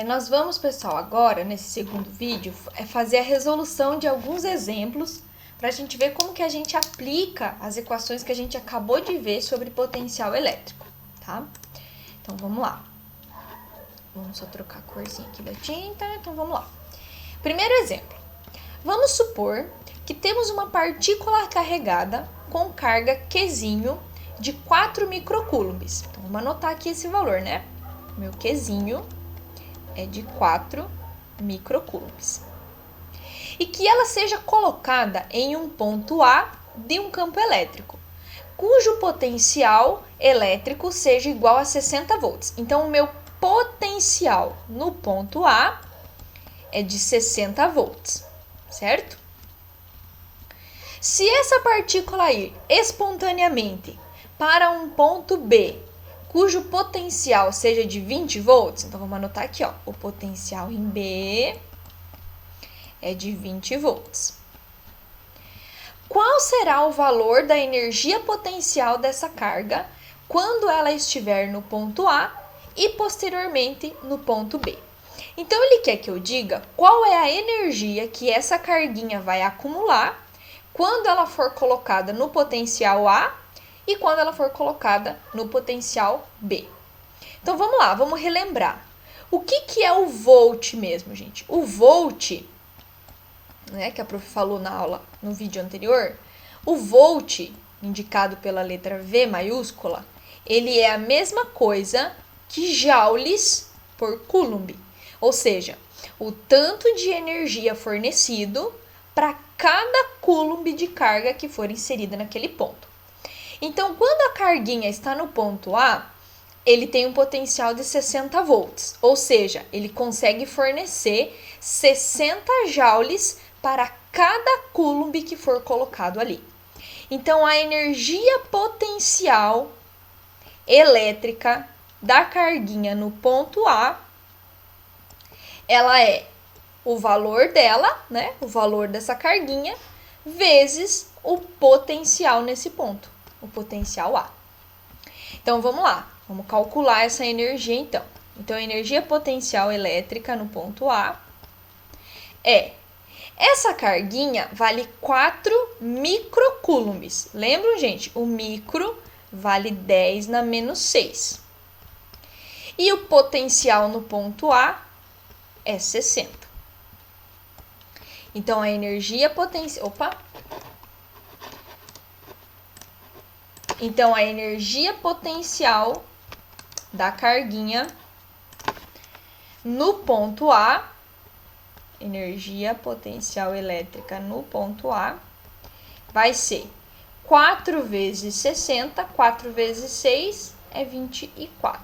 Nós vamos, pessoal, agora, nesse segundo vídeo, fazer a resolução de alguns exemplos para a gente ver como que a gente aplica as equações que a gente acabou de ver sobre potencial elétrico, tá? Então, vamos lá. Vamos só trocar a corzinha aqui da tinta, então vamos lá. Primeiro exemplo. Vamos supor que temos uma partícula carregada com carga Qzinho de 4 microcoulombs. Então, vamos anotar aqui esse valor, né? Meu Qzinho é de 4 microcoulombs. E que ela seja colocada em um ponto A de um campo elétrico, cujo potencial elétrico seja igual a 60 volts. Então, o meu potencial no ponto A é de 60 volts, certo? Se essa partícula ir espontaneamente para um ponto B, cujo potencial seja de 20 volts, então vamos anotar aqui, ó, o potencial em B é de 20 volts. Qual será o valor da energia potencial dessa carga quando ela estiver no ponto A e posteriormente no ponto B? Então, ele quer que eu diga qual é a energia que essa carguinha vai acumular quando ela for colocada no potencial A e quando ela for colocada no potencial B. Então, vamos lá, vamos relembrar. O que é o volt mesmo, gente? O volt, né, que a prof falou na aula, no vídeo anterior, o volt, indicado pela letra V maiúscula, ele é a mesma coisa que joules por coulomb. Ou seja, o tanto de energia fornecido para cada coulomb de carga que for inserida naquele ponto. Então, quando a carguinha está no ponto A, ele tem um potencial de 60 volts, ou seja, ele consegue fornecer 60 joules para cada coulomb que for colocado ali. Então, a energia potencial elétrica da carguinha no ponto A, ela é o valor dela, né? O valor dessa carguinha, vezes o potencial nesse ponto, o potencial A. Então, vamos lá. Vamos calcular essa energia, então. Então, a energia potencial elétrica no ponto A é... Essa carguinha vale 4 microcoulombs. Lembram, gente? O micro vale 10 na menos 6. E o potencial no ponto A é 60. Então, a energia potencial... Então, a energia potencial da carguinha no ponto A, energia potencial elétrica no ponto A, vai ser 4 vezes 60, 4 vezes 6 é 24.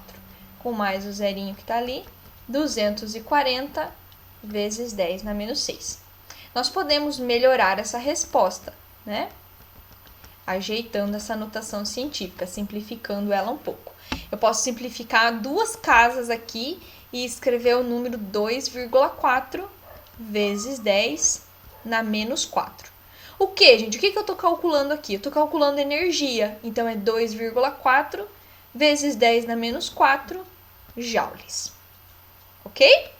Com mais o zerinho que está ali, 240 vezes 10 na menos 6. Nós podemos melhorar essa resposta, né? Ajeitando essa notação científica, simplificando ela um pouco. Eu posso simplificar duas casas aqui e escrever o número 2,4 vezes 10 na menos 4. O que, gente? O que eu estou calculando aqui? Eu estou calculando energia. Então, é 2,4 vezes 10 na menos 4 joules. Ok?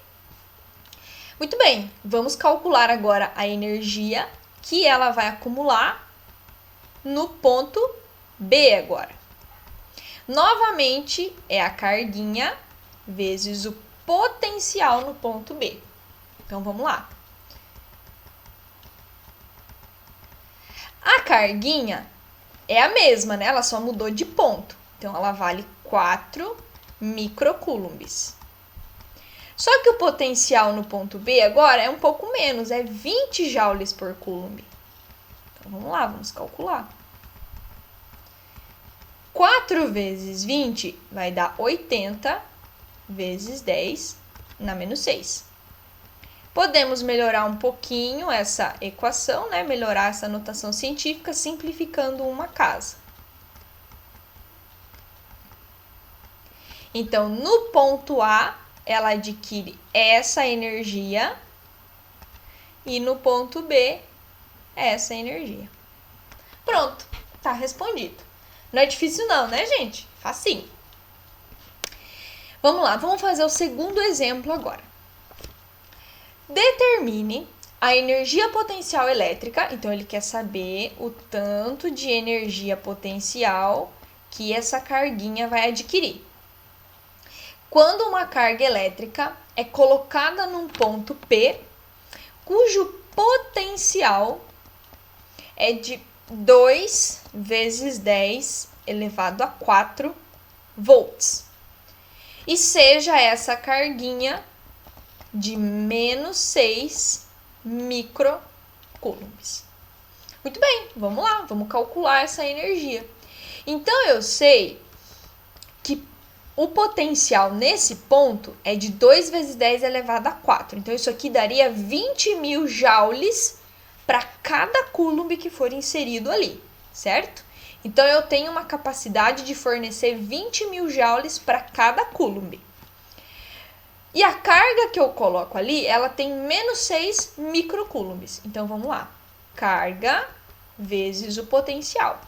Muito bem. Vamos calcular agora a energia que ela vai acumular no ponto B agora. Novamente, é a carguinha vezes o potencial no ponto B. Então, vamos lá. A carguinha é a mesma, né? Ela só mudou de ponto. Então, ela vale 4 microcoulombs. Só que o potencial no ponto B agora é um pouco menos, é 20 joules por coulomb. Então, vamos lá, vamos calcular. 4 vezes 20 vai dar 80 vezes 10 na menos 6. Podemos melhorar um pouquinho essa equação, né? Melhorar essa notação científica, simplificando uma casa. Então, no ponto A, ela adquire essa energia e no ponto B, essa energia. Pronto, tá respondido. Não é difícil não, né, gente? Facinho. Vamos lá, vamos fazer o segundo exemplo agora. Determine a energia potencial elétrica. Então, ele quer saber o tanto de energia potencial que essa carguinha vai adquirir. Quando uma carga elétrica é colocada num ponto P, cujo potencial é de 2 vezes 10 elevado a 4 volts. E seja essa carguinha de menos 6 microcoulombs. Muito bem, vamos lá, vamos calcular essa energia. Então, eu sei que o potencial nesse ponto é de 2 vezes 10 elevado a 4. Então, isso aqui daria 20.000 joules para cada coulomb que for inserido ali, certo? Então, eu tenho uma capacidade de fornecer 20.000 joules para cada coulomb. E a carga que eu coloco ali, ela tem menos 6 microcoulombs. Então, vamos lá. Carga vezes o potencial.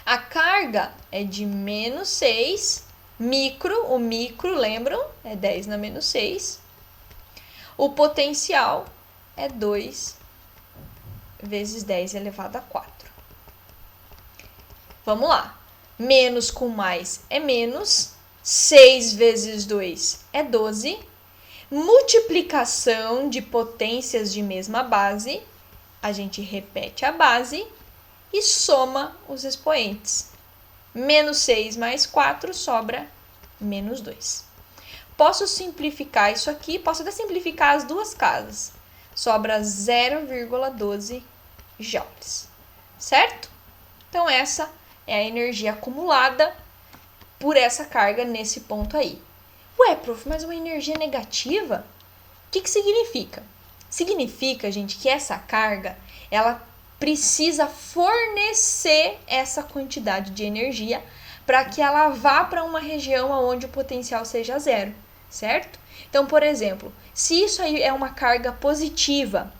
A carga é de menos 6 micro. O micro, lembram? É 10 na menos 6. O potencial é 2 vezes 10 elevado a 4. Vamos lá. Menos com mais é menos. 6 vezes 2 é 12. Multiplicação de potências de mesma base. A gente repete a base e soma os expoentes. Menos 6 mais 4 sobra menos 2. Posso simplificar isso aqui, posso até simplificar as duas casas. Sobra 0,12 joules, certo? Então, essa é a energia acumulada por essa carga nesse ponto aí. Ué, prof, mas uma energia negativa? O que significa? Significa, gente, que essa carga, ela precisa fornecer essa quantidade de energia para que ela vá para uma região onde o potencial seja zero, certo? Então, por exemplo, se isso aí é uma carga positiva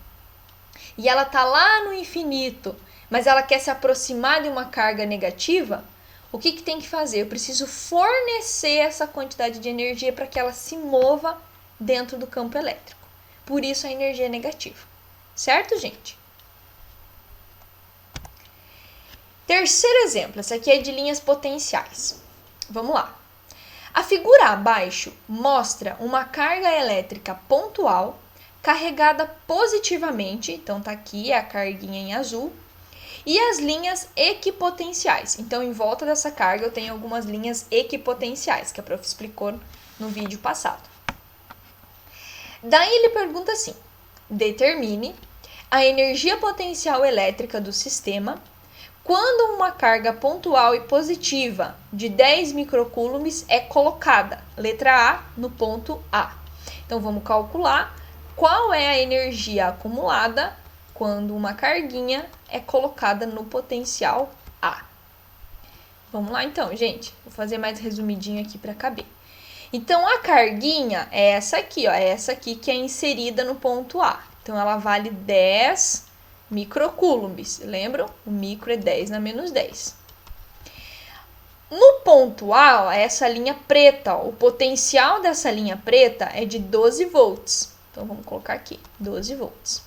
e ela está lá no infinito, mas ela quer se aproximar de uma carga negativa, o que tem que fazer? Eu preciso fornecer essa quantidade de energia para que ela se mova dentro do campo elétrico. Por isso a energia é negativa. Certo, gente? Terceiro exemplo, essa aqui é de linhas potenciais. Vamos lá. A figura abaixo mostra uma carga elétrica pontual carregada positivamente, então tá aqui a carguinha em azul, e as linhas equipotenciais. Então, em volta dessa carga, eu tenho algumas linhas equipotenciais, que a prof explicou no vídeo passado. Daí ele pergunta assim: determine a energia potencial elétrica do sistema quando uma carga pontual e positiva de 10 microcoulombs é colocada, letra A, no ponto A. Então, vamos calcular qual é a energia acumulada quando uma carguinha é colocada no potencial A. Vamos lá então, gente. Vou fazer mais resumidinho aqui para caber. Então, a carguinha é essa aqui, ó. É essa aqui que é inserida no ponto A. Então, ela vale 10 microcoulombs. Lembram? O micro é 10 na menos 10. No ponto A, ó, essa linha preta, ó, o potencial dessa linha preta é de 12 volts. Então, vamos colocar aqui, 12 volts.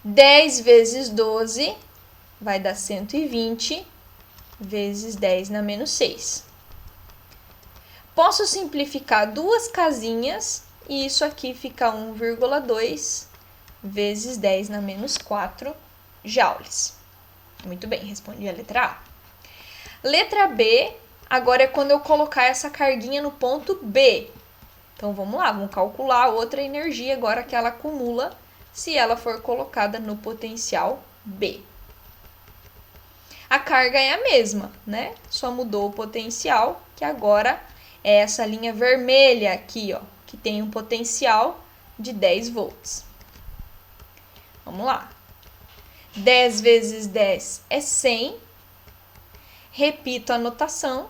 10 vezes 12 vai dar 120 vezes 10 na menos 6. Posso simplificar duas casinhas e isso aqui fica 1,2 vezes 10 na menos 4 joules. Muito bem, respondi a letra A. Letra B, agora é quando eu colocar essa carguinha no ponto B. Então, vamos lá, vamos calcular outra energia agora que ela acumula se ela for colocada no potencial B. A carga é a mesma, né? Só mudou o potencial, que agora é essa linha vermelha aqui, ó, que tem um potencial de 10 volts. Vamos lá. 10 vezes 10 é 100. Repito a notação.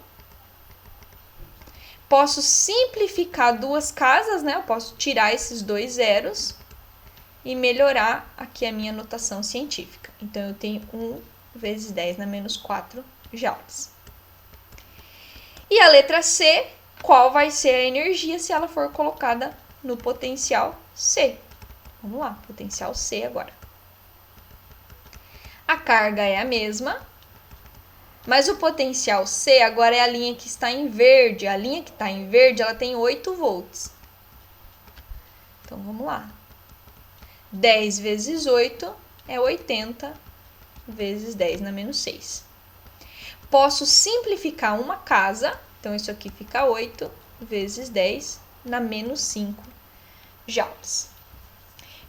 Posso simplificar duas casas, né? Eu posso tirar esses dois zeros e melhorar aqui a minha notação científica. Então, eu tenho 1 vezes 10 na menos 4 joules. E a letra C, qual vai ser a energia se ela for colocada no potencial C? Vamos lá, potencial C agora. A carga é a mesma, mas o potencial C agora é a linha que está em verde. A linha que está em verde, ela tem 8 volts. Então, vamos lá. 10 vezes 8 é 80 vezes 10 na menos 6. Posso simplificar uma casa. Então, isso aqui fica 8 vezes 10 na menos 5 joules.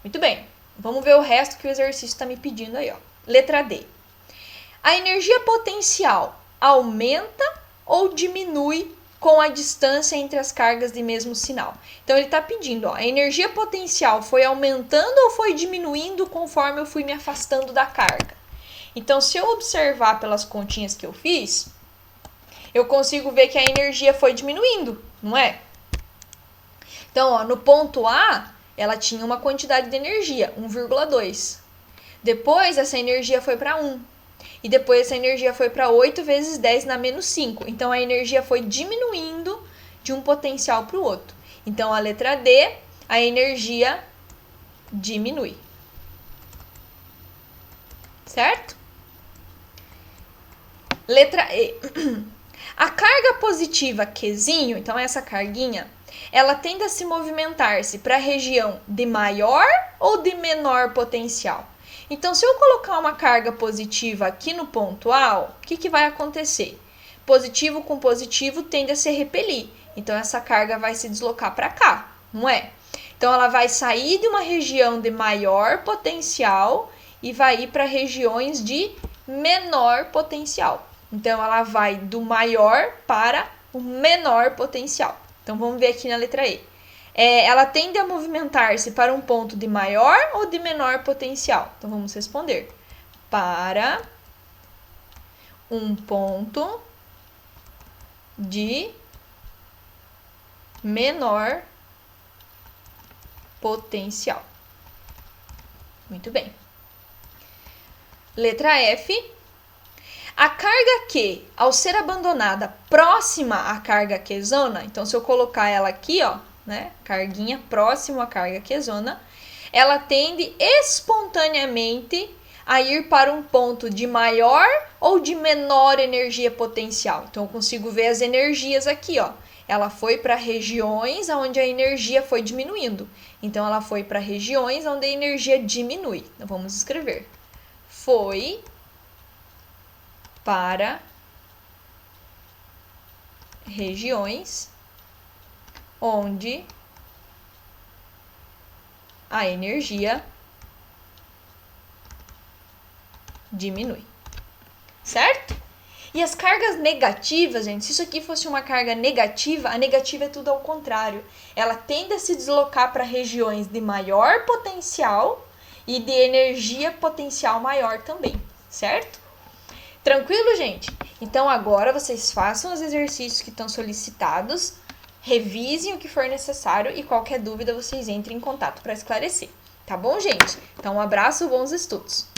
Muito bem. Vamos ver o resto que o exercício está me pedindo aí, ó. Letra D. A energia potencial aumenta ou diminui com a distância entre as cargas de mesmo sinal? Então, ele está pedindo, ó, a energia potencial foi aumentando ou foi diminuindo conforme eu fui me afastando da carga? Então, se eu observar pelas continhas que eu fiz, eu consigo ver que a energia foi diminuindo, não é? Então, ó, no ponto A, ela tinha uma quantidade de energia, 1,2. Depois, essa energia foi para 1. E depois, essa energia foi para 8 vezes 10 na menos 5. Então, a energia foi diminuindo de um potencial para o outro. Então, a letra D, a energia diminui. Certo? Letra E. A carga positiva Qzinho, então essa carguinha, ela tende a se movimentar-se para a região de maior ou de menor potencial? Então, se eu colocar uma carga positiva aqui no ponto A, o que vai acontecer? Positivo com positivo tende a se repelir. Então, essa carga vai se deslocar para cá, não é? Então, ela vai sair de uma região de maior potencial e vai ir para regiões de menor potencial. Então, ela vai do maior para o menor potencial. Então, vamos ver aqui na letra E. Ela tende a movimentar-se para um ponto de maior ou de menor potencial? Então, vamos responder. Para um ponto de menor potencial. Muito bem. Letra F. A carga Q, ao ser abandonada próxima à carga Qzona, então se eu colocar ela aqui, ó, né, carguinha próximo à carga Qzona, ela tende espontaneamente a ir para um ponto de maior ou de menor energia potencial. Então, eu consigo ver as energias aqui, ó. Ela foi para regiões onde a energia foi diminuindo. Então, ela foi para regiões onde a energia diminui. Então, vamos escrever. Foi para regiões onde a energia diminui, certo? E as cargas negativas, gente, se isso aqui fosse uma carga negativa, a negativa é tudo ao contrário. Ela tende a se deslocar para regiões de maior potencial e de energia potencial maior também, certo? Tranquilo, gente? Então, agora vocês façam os exercícios que estão solicitados, revisem o que for necessário e qualquer dúvida vocês entrem em contato para esclarecer. Tá bom, gente? Então, um abraço, bons estudos!